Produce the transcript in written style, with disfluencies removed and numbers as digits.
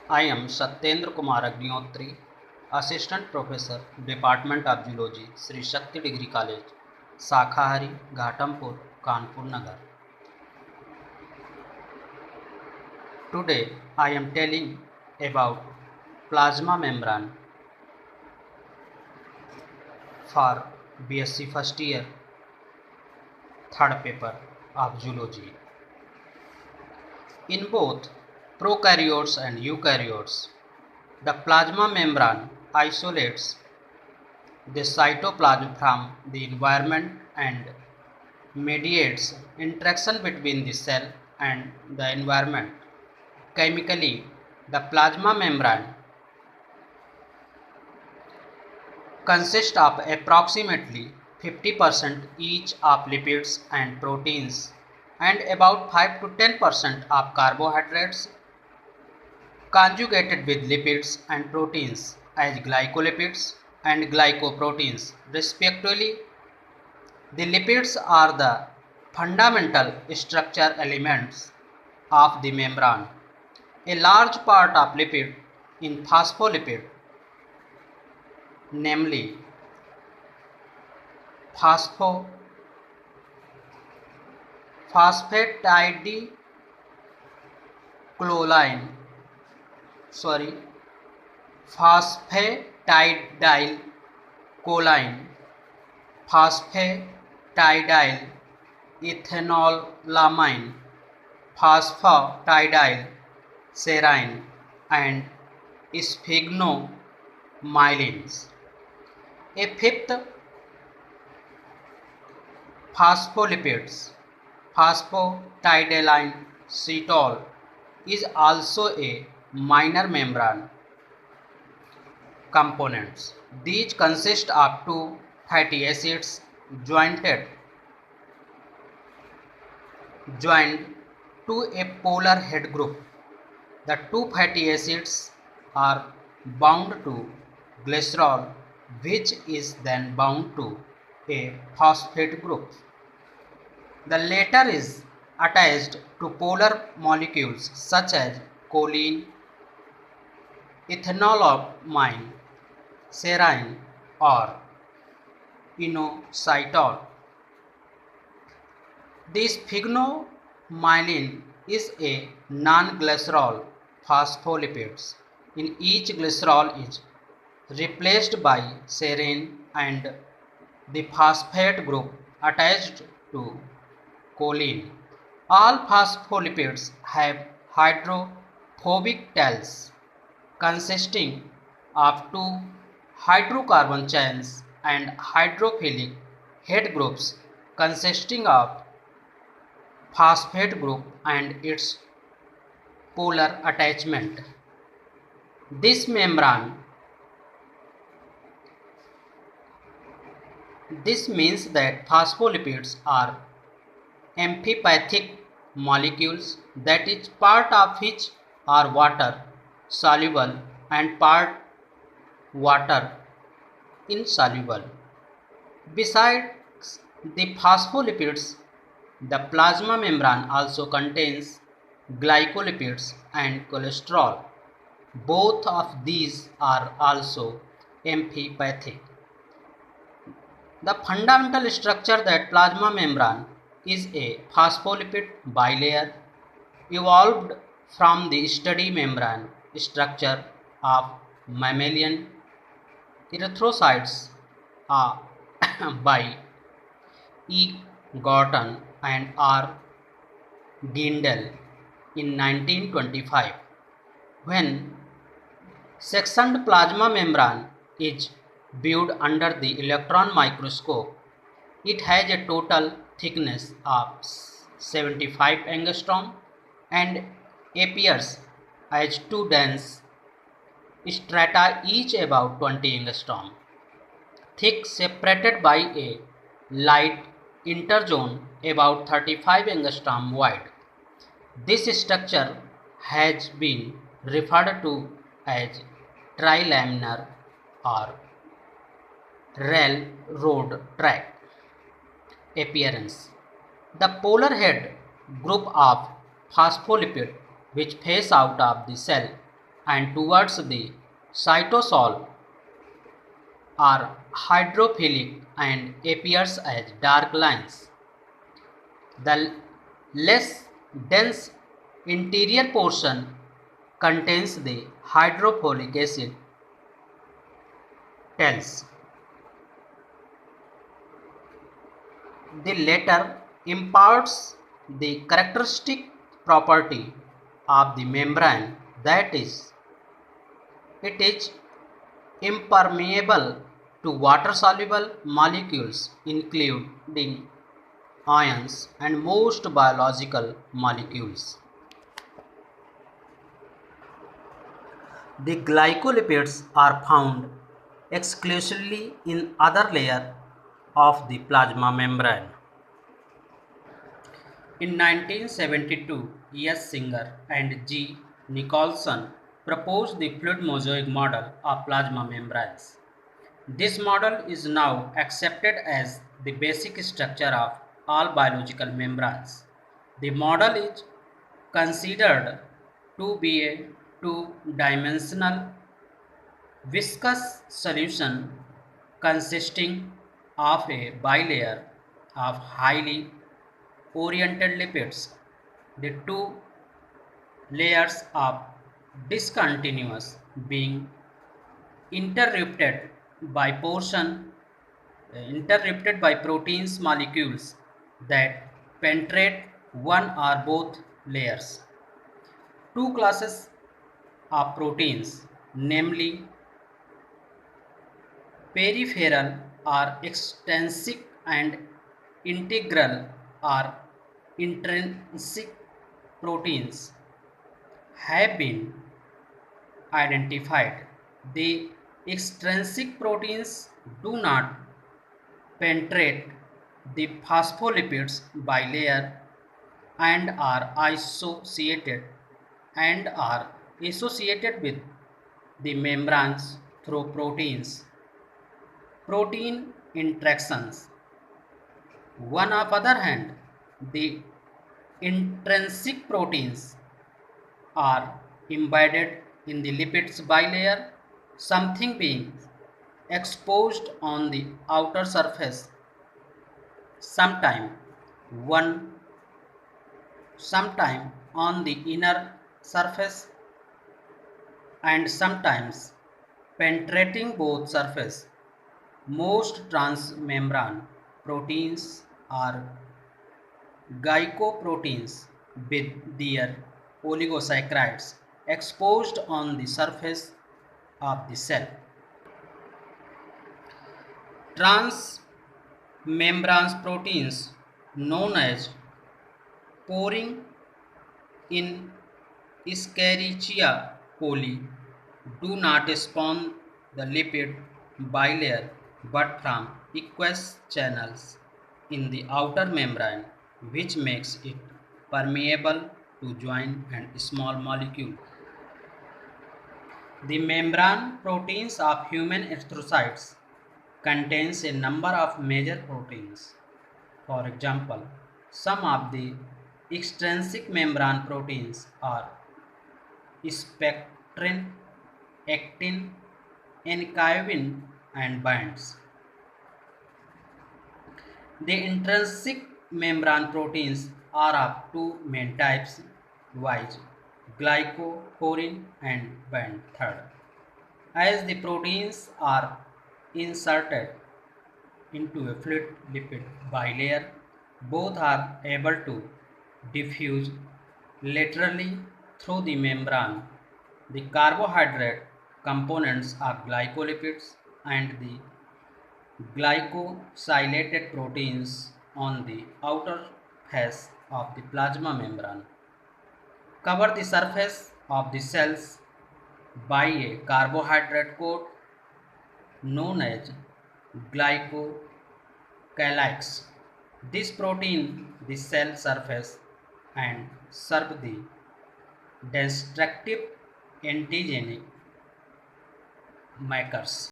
I am Satyendra Kumar Agnihotri, Assistant Professor, Department of Zoology, Sri Shakti Degree College, Sakhahari, Ghatampur, Kanpur Nagar. Today I am telling about plasma membrane for BSc first year, third paper of Zoology. In both prokaryotes and eukaryotes, the plasma membrane isolates the cytoplasm from the environment and mediates interaction between the cell and the environment. Chemically, the plasma membrane consists of approximately 50% each of lipids and proteins and about 5 to 10% of carbohydrates conjugated with lipids and proteins as glycolipids and glycoproteins respectively. The lipids are the fundamental structure elements of the membrane. A large part of lipid in phospholipid, namely phosphatidylcholine, sorry, phosphatidylcholine, phosphatidylethanolamine, phosphatidylserine, and sphygmomyelins. A fifth, phospholipids, phosphatidylcetol, is also a minor membrane components. These consist of two fatty acids joined to a polar head group. The two fatty acids are bound to glycerol, which is then bound to a phosphate group. The latter is attached to polar molecules such as choline, ethanolamine, serine, or inositol. This sphygmomyelin is a non-glycerol phospholipid. In each glycerol is replaced by serine and the phosphate group attached to choline. All phospholipids have hydrophobic tails consisting of two hydrocarbon chains and hydrophilic head groups consisting of phosphate group and its polar attachment. This membrane, this means that phospholipids are amphipathic molecules, that is, part of which are water soluble and part water insoluble. Besides the phospholipids, the plasma membrane also contains glycolipids and cholesterol. Both of these are also amphipathic. The fundamental structure that plasma membrane is a phospholipid bilayer evolved from the study membrane structure of mammalian erythrocytes by E. Gorton and R. Gindel in 1925. When sectioned plasma membrane is viewed under the electron microscope, it has a total thickness of 75 angstrom and appears as two dense strata, each about 20 angstrom thick, separated by a light interzone about 35 angstrom wide. This structure has been referred to as trilaminar or railroad track appearance. The polar head group of phospholipid which face out of the cell and towards the cytosol are hydrophilic and appears as dark lines. The less dense interior portion contains the hydrofolic acid tails. The latter imparts the characteristic property of the membrane, that is, it is impermeable to water-soluble molecules including ions and most biological molecules. The glycolipids are found exclusively in other layer of the plasma membrane. In 1972, S. Singer and G. Nicholson proposed the fluid mosaic model of plasma membranes. This model is now accepted as the basic structure of all biological membranes. The model is considered to be a two-dimensional viscous solution consisting of a bilayer of highly oriented lipids. The two layers are discontinuous, being interrupted by interrupted by proteins molecules that penetrate one or both layers. Two classes of proteins, namely peripheral or extrinsic and integral or intrinsic proteins, have been identified. The extrinsic proteins do not penetrate the phospholipids bilayer and are associated with the membranes through protein interactions. On the other hand, the intrinsic proteins are embedded in the lipids bilayer, something being exposed on the outer surface, sometime one sometime on the inner surface, and sometimes penetrating both surfaces. Most transmembrane proteins are glycoproteins with their oligosaccharides exposed on the surface of the cell. Transmembrane proteins known as porine in Escherichia coli do not spawn the lipid bilayer but from aqueous channels in the outer membrane, which makes it permeable to joint and small molecules. The membrane proteins of human erythrocytes contains a number of major proteins. For example, some of the extrinsic membrane proteins are spectrin, actin, enchymin, and binds. The intrinsic membrane proteins are of two main types, viz. Glycoporine and bind third. As the proteins are inserted into a fluid lipid bilayer, both are able to diffuse laterally through the membrane. The carbohydrate components of glycolipids and the glycosylated proteins on the outer face of the plasma membrane cover the surface of the cells by a carbohydrate coat known as glycocalyx. This protein the cell surface and serve the destructive antigenic markers.